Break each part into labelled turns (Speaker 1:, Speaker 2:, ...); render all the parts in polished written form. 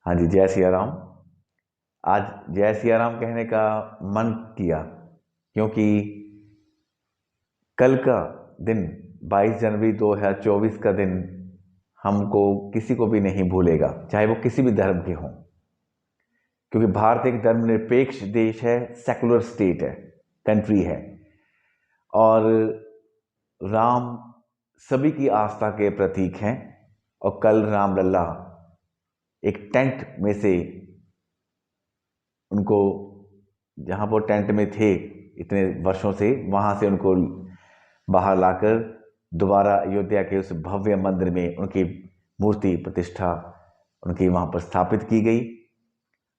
Speaker 1: हाँ जी, जय सिया राम। आज जय सिया राम कहने का मन किया क्योंकि कल का दिन 22 जनवरी 2024 का दिन हमको किसी को भी नहीं भूलेगा, चाहे वो किसी भी धर्म के हों। क्योंकि भारत एक धर्मनिरपेक्ष देश है, सेकुलर स्टेट है, कंट्री है। और राम सभी की आस्था के प्रतीक हैं। और कल रामलला एक टेंट में से उनको, जहाँ वो टेंट में थे इतने वर्षों से, वहाँ से उनको बाहर लाकर दोबारा अयोध्या के उस भव्य मंदिर में उनकी मूर्ति प्रतिष्ठा उनकी वहाँ पर स्थापित की गई।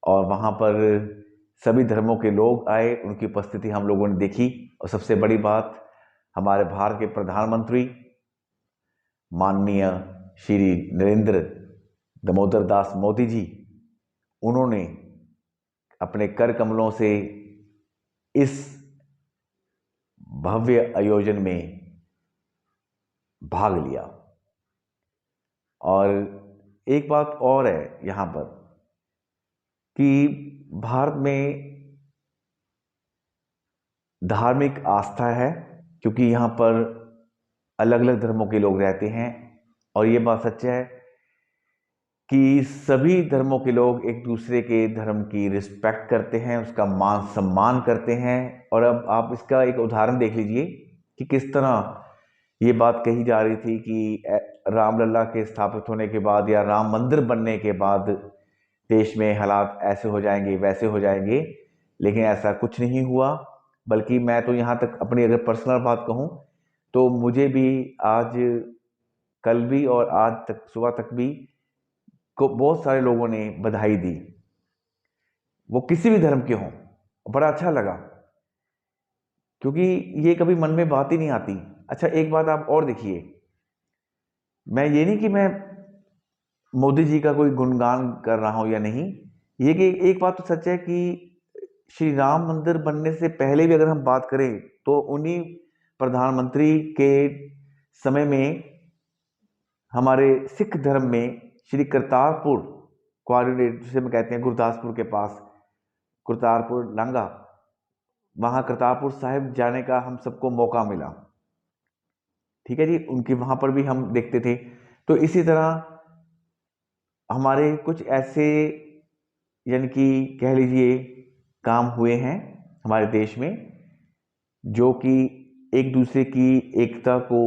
Speaker 1: और वहाँ पर सभी धर्मों के लोग आए, उनकी उपस्थिति हम लोगों ने देखी। और सबसे बड़ी बात, हमारे भारत के प्रधानमंत्री माननीय श्री नरेंद्र दामोदर दास मोदी जी, उन्होंने अपने कर कमलों से इस भव्य आयोजन में भाग लिया। और एक बात और है यहाँ पर कि भारत में धार्मिक आस्था है, क्योंकि यहाँ पर अलग अलग धर्मों के लोग रहते हैं। और ये बात सच है कि सभी धर्मों के लोग एक दूसरे के धर्म की रिस्पेक्ट करते हैं, उसका मान सम्मान करते हैं। और अब आप इसका एक उदाहरण देख लीजिए कि किस तरह ये बात कही जा रही थी कि रामलला के स्थापित होने के बाद या राम मंदिर बनने के बाद देश में हालात ऐसे हो जाएंगे, वैसे हो जाएंगे। लेकिन ऐसा कुछ नहीं हुआ। बल्कि मैं तो यहाँ तक अपनी अगर पर्सनल बात कहूँ तो मुझे भी आज, कल भी और आज तक सुबह तक भी को बहुत सारे लोगों ने बधाई दी, वो किसी भी धर्म के हों। बड़ा अच्छा लगा, क्योंकि ये कभी मन में बात ही नहीं आती। अच्छा, एक बात आप और देखिए, मैं ये नहीं कि मैं मोदी जी का कोई गुणगान कर रहा हूं या नहीं, ये कि एक बात तो सच है कि श्री राम मंदिर बनने से पहले भी अगर हम बात करें तो उन्हीं प्रधानमंत्री के समय में हमारे सिख धर्म में श्री करतारपुर कॉरिडोर, जिसे हम कहते हैं गुरदासपुर के पास करतारपुर लांगा, वहाँ करतारपुर साहिब जाने का हम सबको मौका मिला। ठीक है जी, उनके वहाँ पर भी हम देखते थे। तो इसी तरह हमारे कुछ ऐसे, यानी कि कह लीजिए, काम हुए हैं हमारे देश में जो कि एक दूसरे की एकता को,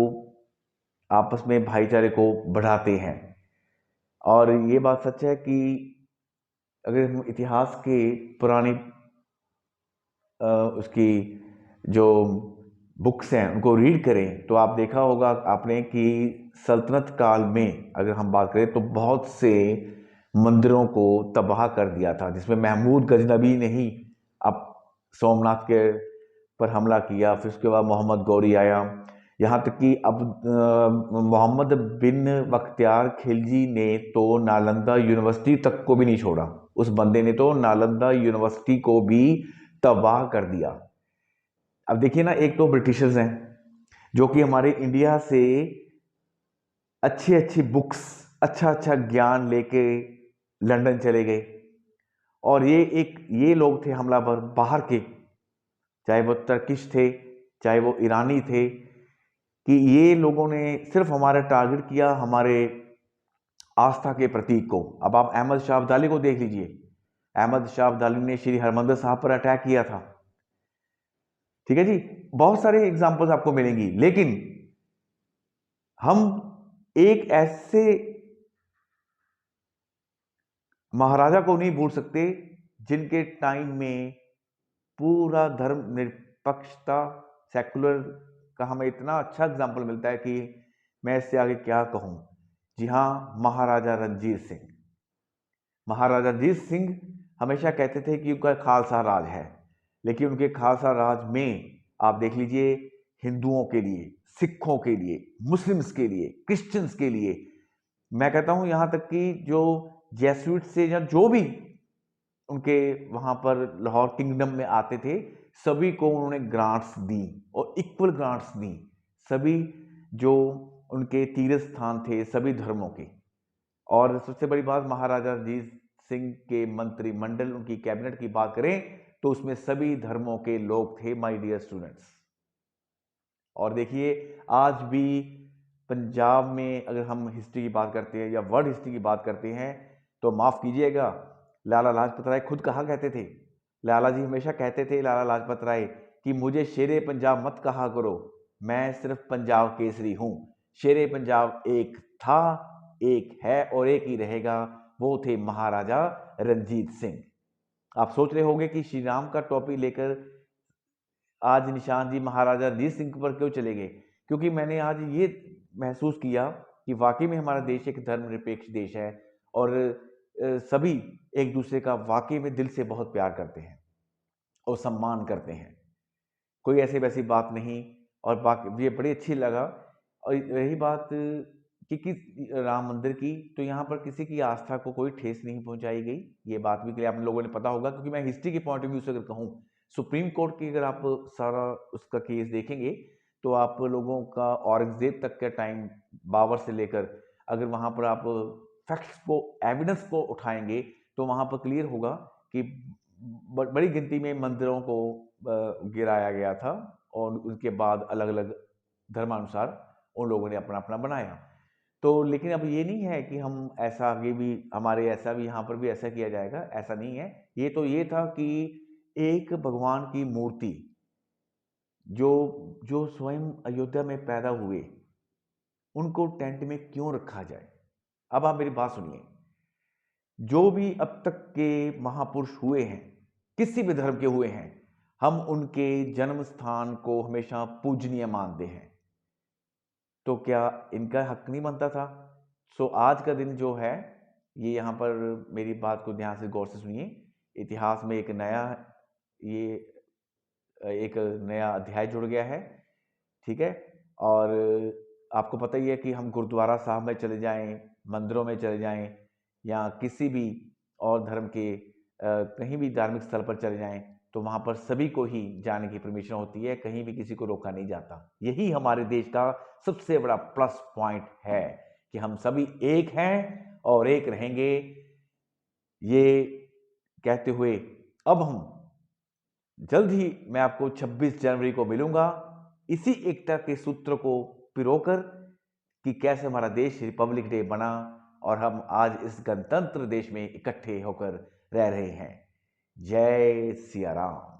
Speaker 1: आपस में भाईचारे को बढ़ाते हैं। और ये बात सच है कि अगर हम इतिहास के पुरानी उसकी जो बुक्स हैं उनको रीड करें तो आप देखा होगा आपने कि सल्तनत काल में अगर हम बात करें तो बहुत से मंदिरों को तबाह कर दिया था, जिसमें महमूद गजनबी ने ही अब सोमनाथ के पर हमला किया। फिर उसके बाद मोहम्मद गौरी आया, यहाँ तक कि अब मोहम्मद बिन बख्तियार खिलजी ने तो नालंदा यूनिवर्सिटी तक को भी नहीं छोड़ा। उस बंदे ने तो नालंदा यूनिवर्सिटी को भी तबाह कर दिया। अब देखिए ना, एक तो ब्रिटिशर्स हैं जो कि हमारे इंडिया से अच्छी अच्छी बुक्स, अच्छा अच्छा ज्ञान लेके लंदन चले गए। और ये लोग थे हमलावर बाहर के, चाहे वो टर्किश थे, चाहे वो ईरानी थे, कि ये लोगों ने सिर्फ हमारा टारगेट किया, हमारे आस्था के प्रतीक को। अब आप अहमद शाह अब्दाली को देख लीजिए, अहमद शाह अब्दाली ने श्री हरमंदिर साहब पर अटैक किया था। ठीक है जी, बहुत सारे एग्जाम्पल्स आपको मिलेंगी। लेकिन हम एक ऐसे महाराजा को नहीं भूल सकते जिनके टाइम में पूरा धर्म निरपेक्षता, सेकुलर का हमें इतना अच्छा एग्जाम्पल मिलता है कि मैं इससे आगे क्या कहूं। जी हाँ, महाराजा रणजीत सिंह। महाराजा रणजीत सिंह हमेशा कहते थे कि उनका खालसा राज है, लेकिन उनके खालसा राज में आप देख लीजिए, हिंदुओं के लिए, सिखों के लिए, मुस्लिम्स के लिए, क्रिश्चियंस के लिए, मैं कहता हूं यहां तक कि जो जेसुइट से या जो भी उनके वहां पर लाहौर किंगडम में आते थे, सभी को उन्होंने ग्रांट्स दी और इक्वल ग्रांट्स दी। सभी जो उनके तीर्थ स्थान थे सभी धर्मों के। और सबसे बड़ी बात, महाराजा रणजीत सिंह के मंत्रिमंडल, उनकी कैबिनेट की बात करें तो उसमें सभी धर्मों के लोग थे, माय डियर स्टूडेंट्स। और देखिए आज भी पंजाब में अगर हम हिस्ट्री की बात करते हैं या वर्ल्ड हिस्ट्री की बात करते हैं तो माफ़ कीजिएगा, लाला लाजपत राय खुद कहा कहते थे, लाला जी हमेशा कहते थे, लाला लाजपत राय, कि मुझे शेरे पंजाब मत कहा करो, मैं सिर्फ पंजाब केसरी हूँ। शेरे पंजाब एक था, एक है और एक ही रहेगा, वो थे महाराजा रणजीत सिंह। आप सोच रहे होंगे कि श्री राम का टॉपिक लेकर आज निशांत जी महाराजा रणजीत सिंह पर क्यों चले गए, क्योंकि मैंने आज ये महसूस किया कि वाकई में हमारा देश एक धर्मनिरपेक्ष देश है और सभी एक दूसरे का वाकई में दिल से बहुत प्यार करते हैं और सम्मान करते हैं, कोई ऐसी वैसी बात नहीं। और बाकी ये बड़ी अच्छी लगा। और रही बात कि राम मंदिर की, तो यहाँ पर किसी की आस्था को कोई ठेस नहीं पहुंचाई गई, ये बात भी क्लियर आप लोगों ने पता होगा, क्योंकि मैं हिस्ट्री के पॉइंट ऑफ व्यू से अगर कहूँ, सुप्रीम कोर्ट की अगर आप सारा उसका केस देखेंगे तो आप लोगों का औरंगजेब तक का टाइम, बाबर से लेकर, अगर वहाँ पर आप फैक्ट्स को, एविडेंस को उठाएंगे तो वहाँ पर क्लियर होगा कि बड़ी गिनती में मंदिरों को गिराया गया था और उसके बाद अलग अलग धर्मानुसार उन लोगों ने अपना अपना बनाया। तो लेकिन अब ये नहीं है कि हम ऐसा आगे भी, हमारे ऐसा भी यहाँ पर भी ऐसा किया जाएगा, ऐसा नहीं है। ये तो ये था कि एक भगवान की मूर्ति जो जो स्वयं अयोध्या में पैदा हुए, उनको टेंट में क्यों रखा जाए। अब आप मेरी बात सुनिए, जो भी अब तक के महापुरुष हुए हैं, किसी भी धर्म के हुए हैं, हम उनके जन्म स्थान को हमेशा पूजनीय मानते हैं, तो क्या इनका हक नहीं बनता था। सो आज का दिन जो है, ये यहाँ पर मेरी बात को ध्यान से गौर से सुनिए, इतिहास में एक नया अध्याय जुड़ गया है, ठीक है। और आपको पता ही है कि हम गुरुद्वारा साहब में चले जाएं, मंदिरों में चले जाएं, या किसी भी और धर्म के कहीं भी धार्मिक स्थल पर चले जाएं, तो वहाँ पर सभी को ही जाने की परमिशन होती है, कहीं भी किसी को रोका नहीं जाता। यही हमारे देश का सबसे बड़ा प्लस पॉइंट है कि हम सभी एक हैं और एक रहेंगे। ये कहते हुए अब हम जल्द ही मैं आपको 26 जनवरी को मिलूंगा, इसी एकता के सूत्र को पिरोकर कि कैसे हमारा देश रिपब्लिक डे बना और हम आज इस गणतंत्र देश में इकट्ठे होकर रह रहे हैं। जय सिया राम।